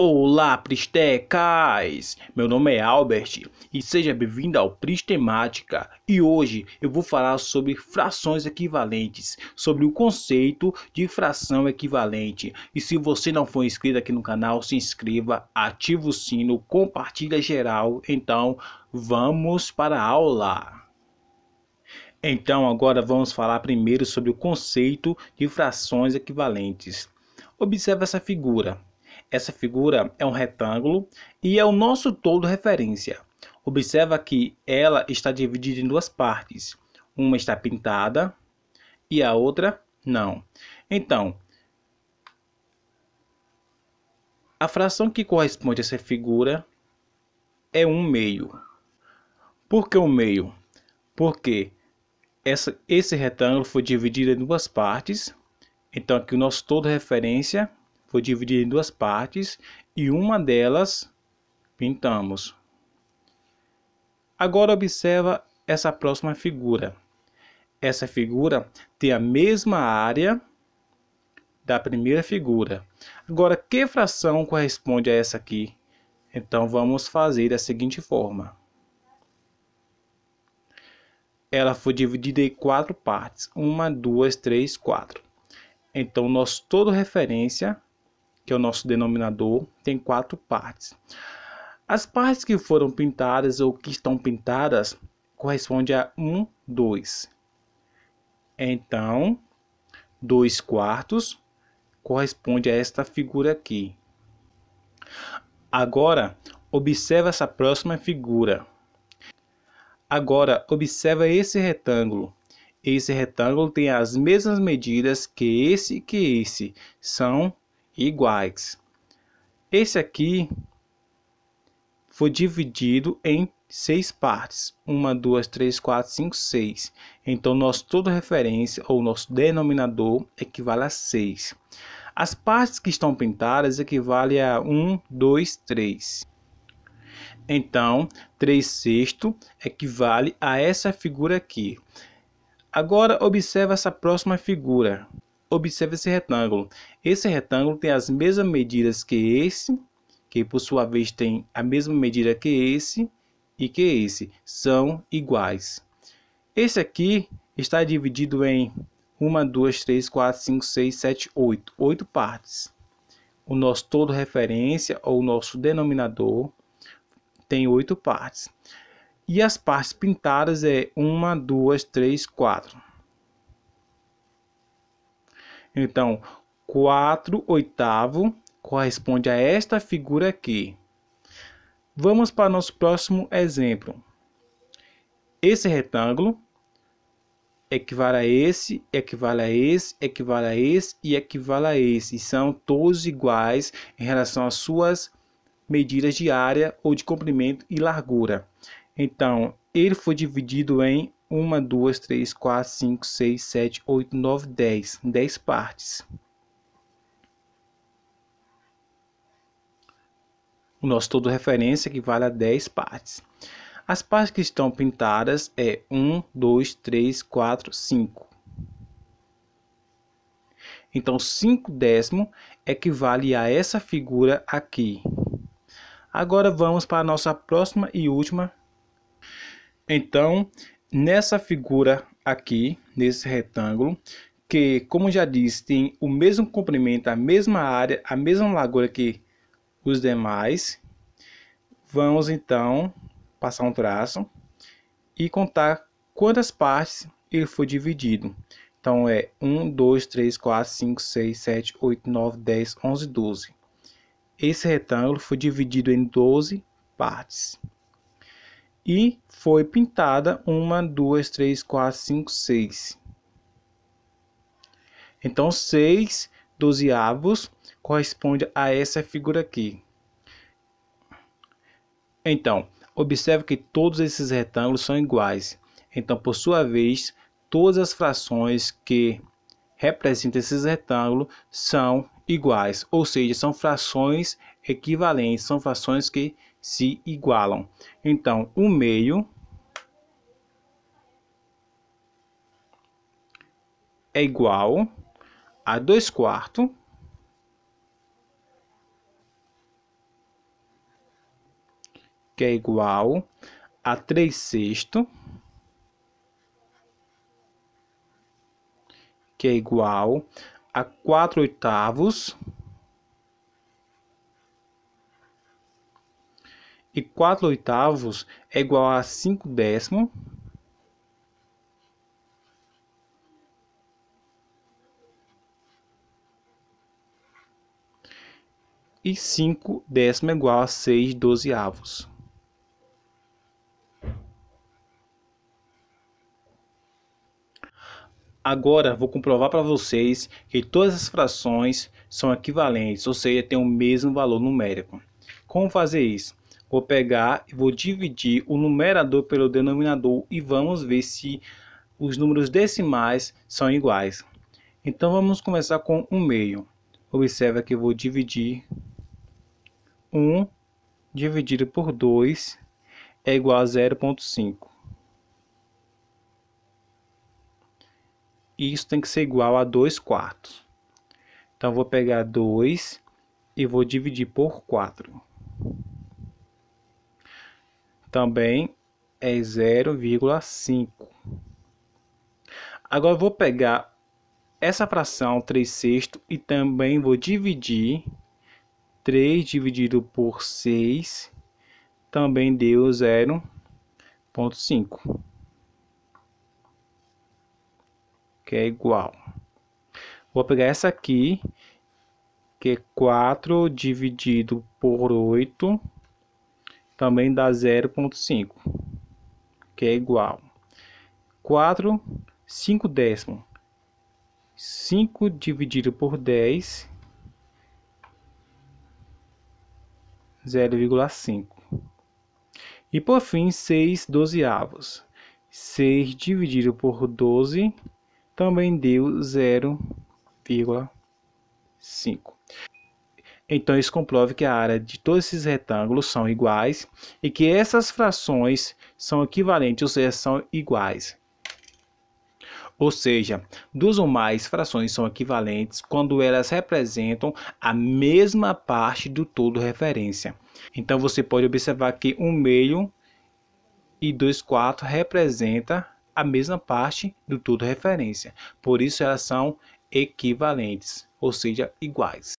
Olá, Pristecas! Meu nome é Albert e seja bem-vindo ao Pristemática. E hoje eu vou falar sobre frações equivalentes, sobre o conceito de fração equivalente. E se você não for inscrito aqui no canal, se inscreva, ativa o sino, compartilha geral. Então, vamos para a aula. Então, agora vamos falar primeiro sobre o conceito de frações equivalentes. Observe essa figura. Essa figura é um retângulo e é o nosso todo referência. Observa que ela está dividida em duas partes. Uma está pintada e a outra não. Então, a fração que corresponde a essa figura é 1/2. Por que 1/2? Porque esse retângulo foi dividido em duas partes. Então, aqui o nosso todo referência foi dividido em duas partes e uma delas pintamos. Agora observa essa próxima figura. Essa figura tem a mesma área da primeira figura. Agora, que fração corresponde a essa aqui? Então, vamos fazer da seguinte forma. Ela foi dividida em 4 partes. 1, 2, 3, 4. Então, nosso todo referência, que é o nosso denominador, tem 4 partes. As partes que foram pintadas ou que estão pintadas correspondem a 1, 2. Então, 2/4 corresponde a esta figura aqui. Agora, observa essa próxima figura. Agora, observa esse retângulo. Esse retângulo tem as mesmas medidas que esse e que esse. São iguais. Esse aqui foi dividido em 6 partes. 1, 2, 3, 4, 5, 6. Então, nosso todo referência, ou nosso denominador, equivale a 6. As partes que estão pintadas equivalem a 1, 2, 3. Então, 3/6 equivale a essa figura aqui. Agora, observe essa próxima figura. Observe esse retângulo. Esse retângulo tem as mesmas medidas que esse, que por sua vez tem a mesma medida que esse e que esse. São iguais. Esse aqui está dividido em 1, 2, 3, 4, 5, 6, 7, 8. 8 partes. O nosso todo referência, ou o nosso denominador, tem 8 partes. E as partes pintadas é 1, 2, 3, 4. Então, 4/8 corresponde a esta figura aqui. Vamos para o nosso próximo exemplo. Esse retângulo equivale a esse, equivale a esse, equivale a esse e equivale a esse. E são todos iguais em relação às suas medidas de área ou de comprimento e largura. Então, ele foi dividido em 1, 2, 3, 4, 5, 6, 7, 8, 9, 10. 10 partes. O nosso todo referência equivale a 10 partes. As partes que estão pintadas é 1, 2, 3, 4, 5. Então, 5/10 equivale a essa figura aqui. Agora vamos para a nossa próxima e última. Então, nessa figura aqui, nesse retângulo, que, como já disse, tem o mesmo comprimento, a mesma área, a mesma largura que os demais, vamos então passar um traço e contar quantas partes ele foi dividido. Então, é 1, 2, 3, 4, 5, 6, 7, 8, 9, 10, 11, 12. Esse retângulo foi dividido em 12 partes. E foi pintada 1, 2, 3, 4, 5, 6. Então, 6/12 corresponde a essa figura aqui. Então, observe que todos esses retângulos são iguais. Então, por sua vez, todas as frações que representam esses retângulos são iguais. Ou seja, são frações equivalentes, são frações que se igualam. Então, 1/2 é igual a 2/4 que é igual a 3/6, que é igual a 4/8, e 4/8 é igual a 5/10, e 5/10 é igual a 6/12. Agora vou comprovar para vocês que todas as frações são equivalentes, ou seja, tem o mesmo valor numérico. Como fazer isso? Vou pegar e vou dividir o numerador pelo denominador e vamos ver se os números decimais são iguais. Então vamos começar com 1/2. Observa que eu vou dividir 1 dividido por 2 é igual a 0,5. Isso tem que ser igual a 2/4. Então vou pegar 2 e vou dividir por 4. Também é 0,5. Agora vou pegar essa fração 3/6 e também vou dividir 3 dividido por 6, também deu 0,5, que é igual. Vou pegar essa aqui, que é 4 dividido por 8, também dá 0,5, que é igual. 4, 5/10. 5 dividido por 10, 0,5. E por fim, 6/12. 6 dividido por 12 também deu 0,5. Então isso comprova que a área de todos esses retângulos são iguais e que essas frações são equivalentes, ou seja, são iguais. Ou seja, duas ou mais frações são equivalentes quando elas representam a mesma parte do todo referência. Então você pode observar que 1/2 e 2/4 representam a mesma parte do todo referência. Por isso elas são equivalentes, ou seja, iguais.